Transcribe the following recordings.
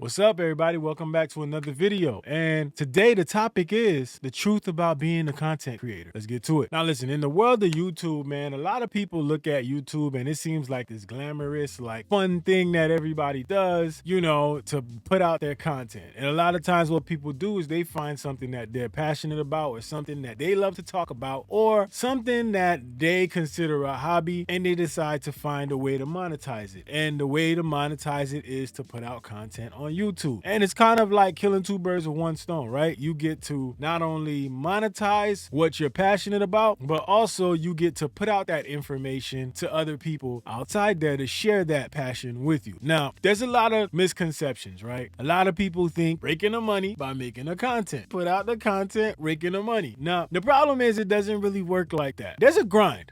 What's up, everybody? Welcome back to another video. And today the topic is the truth about being a content creator. Let's get to it. Now, listen, in the world of YouTube, man, a lot of people look at YouTube and it seems like this glamorous, like fun thing that everybody does, to put out their content. And a lot of times what people do is they find something that they're passionate about or something that they love to talk about or something that they consider a hobby and they decide to find a way to monetize it. And the way to monetize it is to put out content on YouTube. And it's kind of like killing two birds with one stone, right? You get to not only monetize what you're passionate about, but also you get to put out that information to other people outside there to share that passion with you. Now, there's a lot of misconceptions, right? A lot of people think raking the money by making the content. Put out the content, raking the money. Now, the problem is it doesn't really work like that. There's a grind,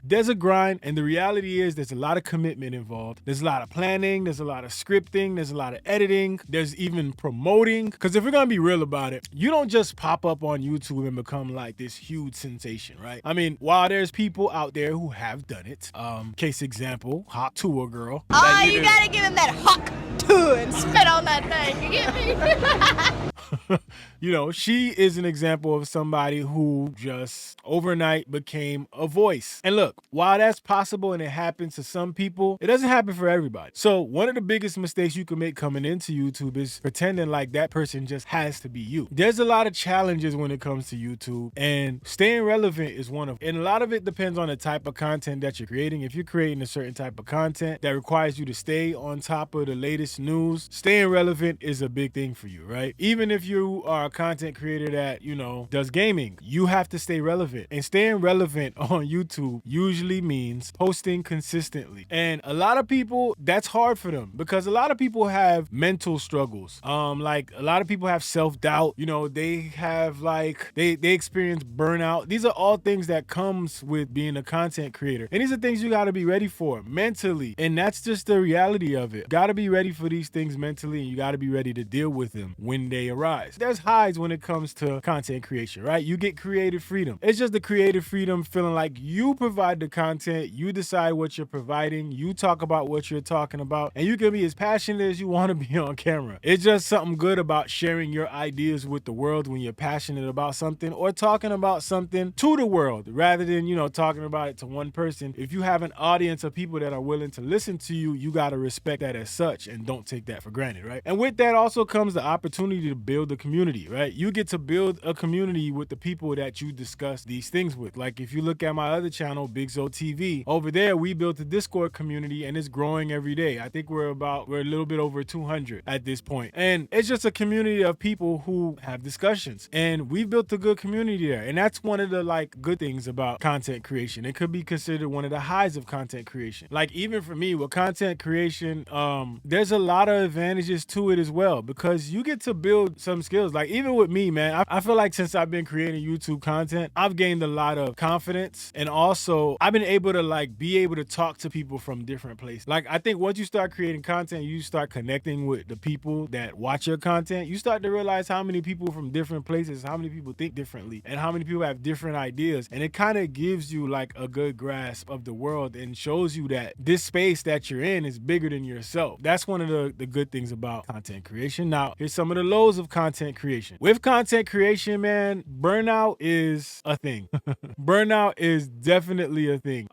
and the reality is there's a lot of commitment involved. There's a lot of planning, there's a lot of scripting, there's a lot of editing, there's even promoting. Because if we're gonna be real about it, you don't just pop up on YouTube and become like this huge sensation, right? I mean, while there's people out there who have done it, case example, Hot Tour Girl. Oh, you gotta give him that hawk tour and spit on that thing. You get me? She is an example of somebody who just overnight became a voice. And look, while that's possible and it happens to some people, it doesn't happen for everybody. So one of the biggest mistakes you can make coming into YouTube is pretending like that person just has to be you. There's a lot of challenges when it comes to YouTube, and staying relevant is one of them. And a lot of it depends on the type of content that you're creating. If you're creating a certain type of content that requires you to stay on top of the latest news, staying relevant is a big thing for you, right? Even if you are a content creator that, does gaming, you have to stay relevant. And staying relevant on YouTube usually means posting consistently. And a lot of people, that's hard for them because a lot of people have mental struggles. Like a lot of people have self-doubt, they have they experience burnout. These are all things that comes with being a content creator. And these are things you got to be ready for mentally. And that's just the reality of it. Got to be ready for these things mentally, and you got to be ready to deal with them when they arise. There's highs when it comes to content creation, right? You get creative freedom. It's just the creative freedom feeling like you provide the content, you decide what you're providing, you talk about what you're talking about, and you can be as passionate as you want to be on camera. It's just something good about sharing your ideas with the world when you're passionate about something or talking about something to the world rather than, talking about it to one person. If you have an audience of people that are willing to listen to you, you got to respect that as such and don't take that for granted, right? And with that also comes the opportunity to build a community, right? You get to build a community with the people that you discuss these things with. Like if you look at my other channel, Big Zo TV, over there we built a Discord community and it's growing every day. I think we're a little bit over 200 at this point. And it's just a community of people who have discussions. And we've built a good community there. And that's one of the good things about content creation. It could be considered one of the highs of content creation. Like even for me with content creation, there's a lot of advantages to it as well because you get to build some skills. Like even with me, man, I feel like since I've been creating YouTube content, I've gained a lot of confidence, and also I've been able to be able to talk to people from different places. Like I think once you start creating content, you start connecting with the people that watch your content, you start to realize how many people from different places, how many people think differently, and how many people have different ideas. And it kind of gives you a good grasp of the world and shows you that this space that you're in is bigger than yourself. That's one of the good things about content creation. Now, here's some of the lows of content creation. With content creation, man, burnout is a thing. Burnout is definitely a thing.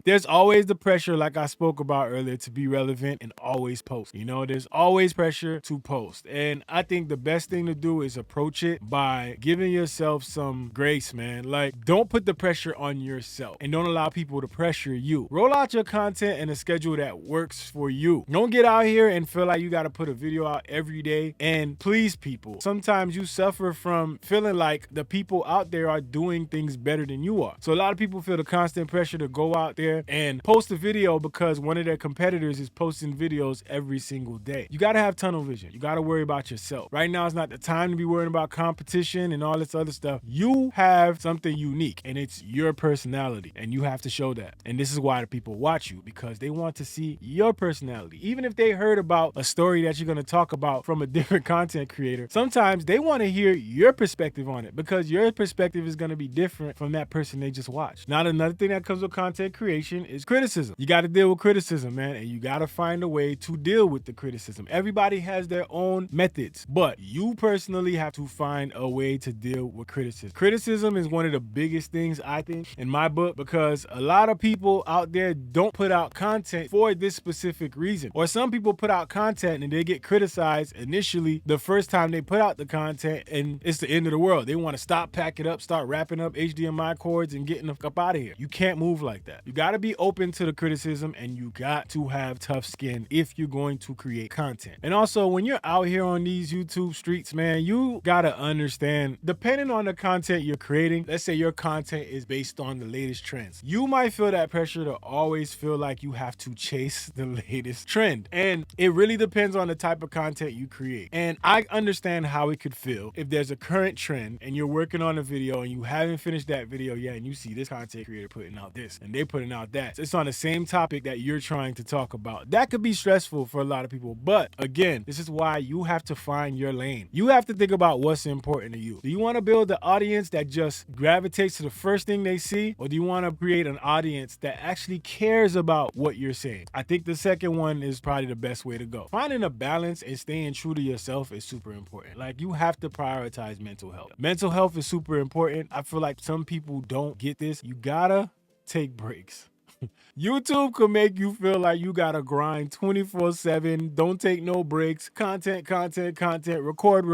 There's always the pressure, like I spoke about earlier, to be relevant and always post. There's always pressure to post. And I think the best thing to do is approach it by giving yourself some grace, man. Don't put the pressure on yourself and don't allow people to pressure you. Roll out your content in a schedule that works for you. Don't get out here and feel like you got to put a video out every day and please people. Sometimes you suffer from feeling like the people out there are doing things better than you are. So a lot of people feel the constant pressure to go out there and post a video because one of their competitors is posting videos every single day. You got to have tunnel vision. You got to worry about yourself. Right now is not the time to be worrying about competition and all this other stuff. You have something unique and it's your personality and you have to show that. And this is why the people watch you, because they want to see your personality. Even if they heard about a story that you're going to talk about from a different content creator, sometimes they want to hear your perspective on it because your perspective is going to be different from that person they just watched. Now, another thing that comes with content creation is criticism. You got to deal with criticism, man, and you got to find a way to deal with the criticism. Everybody has their own methods, but you personally have to find a way to deal with criticism. Criticism is one of the biggest things, I think, in my book, because a lot of people out there don't put out content for this specific reason. Or some people put out content and they get criticized initially the first time they put out the content, and it's the end of the world. They want to stop, pack it up, start wrapping up HDMI cords and getting the fuck out of here. You can't move like that. You got to be open to the criticism, and you got to have tough skin if you're going to create content. And also, when you're out here on these YouTube streets, man, you got to understand, depending on the content you're creating, let's say your content is based on the latest trends. You might feel that pressure to always feel like you have to chase the latest trend. And it really depends on the type of content you create. And I understand how it could feel if there's a current trend and you're working on a video and you haven't finished that video yet, and you see this content creator putting out this and they're putting out that. It's on the same topic that you're trying to talk about. That could be stressful for a lot of people. But again, this is why you have to find your lane. You have to think about what's important to you. Do you want to build an audience that just gravitates to the first thing they see? Or do you want to create an audience that actually cares about what you're saying? I think the second one is probably the best way to go. Finding a balance and staying true to yourself is super important. Like, you have to prioritize mental health. Mental health is super important. I feel like some people don't get this. You gotta take breaks. YouTube could make you feel like you gotta grind 24/7, don't take no breaks, content, record.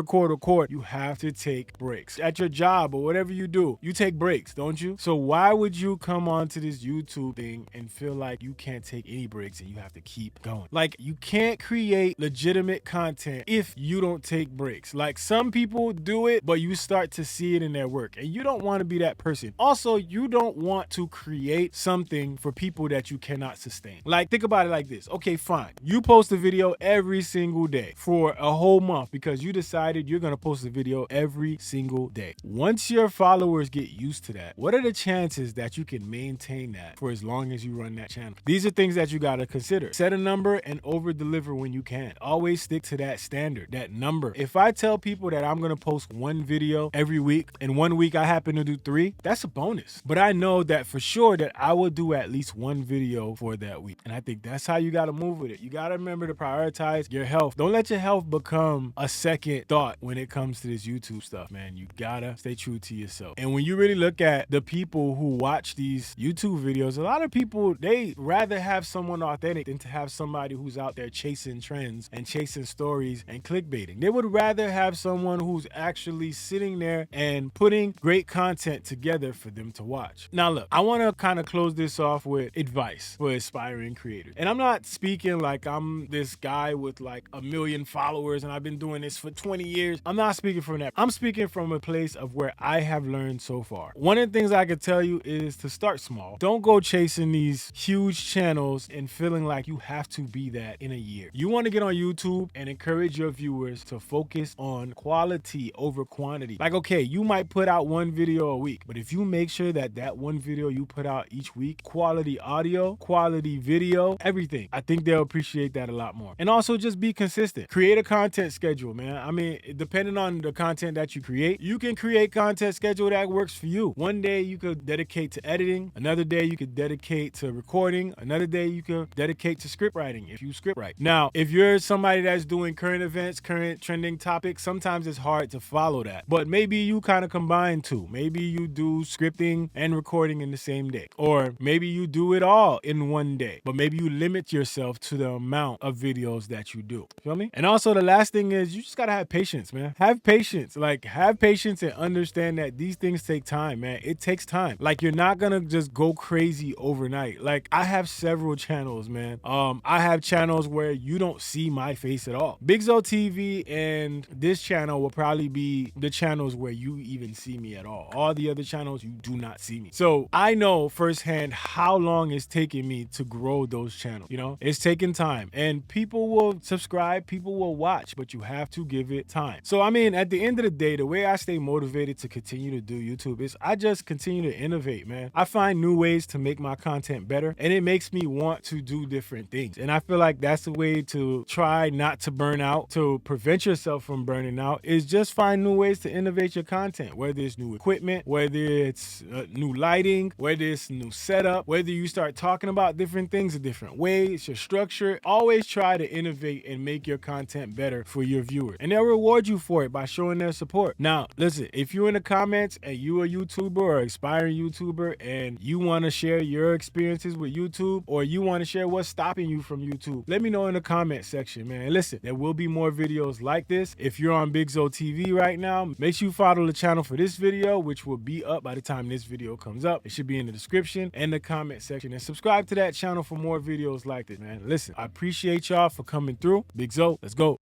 You have to take breaks. At your job or whatever you do, you take breaks, don't you? So why would you come onto this YouTube thing and feel like you can't take any breaks and you have to keep going? Like, you can't create legitimate content if you don't take breaks. Like, some people do it, but you start to see it in their work, and you don't want to be that person. Also, you don't want to create something for people that you cannot sustain. Like, think about it like this. Okay, fine. You post a video every single day for a whole month because you decided you're going to post a video every single day. Once your followers get used to that, what are the chances that you can maintain that for as long as you run that channel? These are things that you got to consider. Set a number and over deliver when you can. Always stick to that standard, that number. If I tell people that I'm going to post one video every week and 1 week I happen to do 3, that's a bonus. But I know that for sure that I will do at least one video for that week. And I think that's how you got to move with it. You got to remember to prioritize your health. Don't let your health become a second thought when it comes to this YouTube stuff, man. You got to stay true to yourself. And when you really look at the people who watch these YouTube videos, a lot of people, they rather have someone authentic than to have somebody who's out there chasing trends and chasing stories and clickbaiting. They would rather have someone who's actually sitting there and putting great content together for them to watch. Now, look, I want to kind of close this off with advice for aspiring creators. And I'm not speaking like I'm this guy with like 1 million followers and I've been doing this for 20 years. I'm not speaking from that. I'm speaking from a place of where I have learned so far. One of the things I could tell you is to start small. Don't go chasing these huge channels and feeling like you have to be that in a year. You want to get on YouTube and encourage your viewers to focus on quality over quantity. Like, okay, you might put out one video a week, but if you make sure that that one video you put out each week, quality audio, quality video, everything, I think they'll appreciate that a lot more. And also just be consistent. Create a content schedule, man. I mean, depending on the content that you create, you can create content schedule that works for you. One day you could dedicate to editing. Another day you could dedicate to recording. Another day you could dedicate to script writing if you script write. Now, if you're somebody that's doing current events, current trending topics, sometimes it's hard to follow that. But maybe you kind of combine two. Maybe you do scripting and recording in the same day. Or maybe you do it all in one day. But maybe you limit yourself to the amount of videos that you do. Feel me? And also the last thing is you just gotta have patience, man. Have patience. Like, have patience and understand that these things take time, man. It takes time. Like, you're not gonna just go crazy overnight. Like, I have several channels, man. I have channels where you don't see my face at all. Big Zo TV and this channel will probably be the channels where you even see me at all. All the other channels, you do not see me. So I know firsthand how long it's taken me to grow those channels. You know, it's taking time, and people will subscribe, people will watch, but you have to give it time. So, I mean, at the end of the day, the way I stay motivated to continue to do YouTube is I just continue to innovate, man. I find new ways to make my content better, and it makes me want to do different things. And I feel like that's the way to try not to burn out, to prevent yourself from burning out, is just find new ways to innovate your content, whether it's new equipment, whether it's new lighting, whether it's new setup, whether you start talking about different things a different ways, your structure. Always try to innovate and make your content better for your viewers, and they'll reward you for it by showing their support. Now, listen, if you're in the comments and you a YouTuber or aspiring YouTuber and you want to share your experiences with YouTube, or you want to share what's stopping you from YouTube, let me know in the comment section, man. And listen, there will be more videos like this. If you're on Big Zo TV right now, make sure you follow the channel for this video, which will be up by the time this video comes up. It should be in the description and the comment section, and subscribe to that channel for more videos like this, man. Listen, I appreciate y'all for coming through. Big Zo, let's go.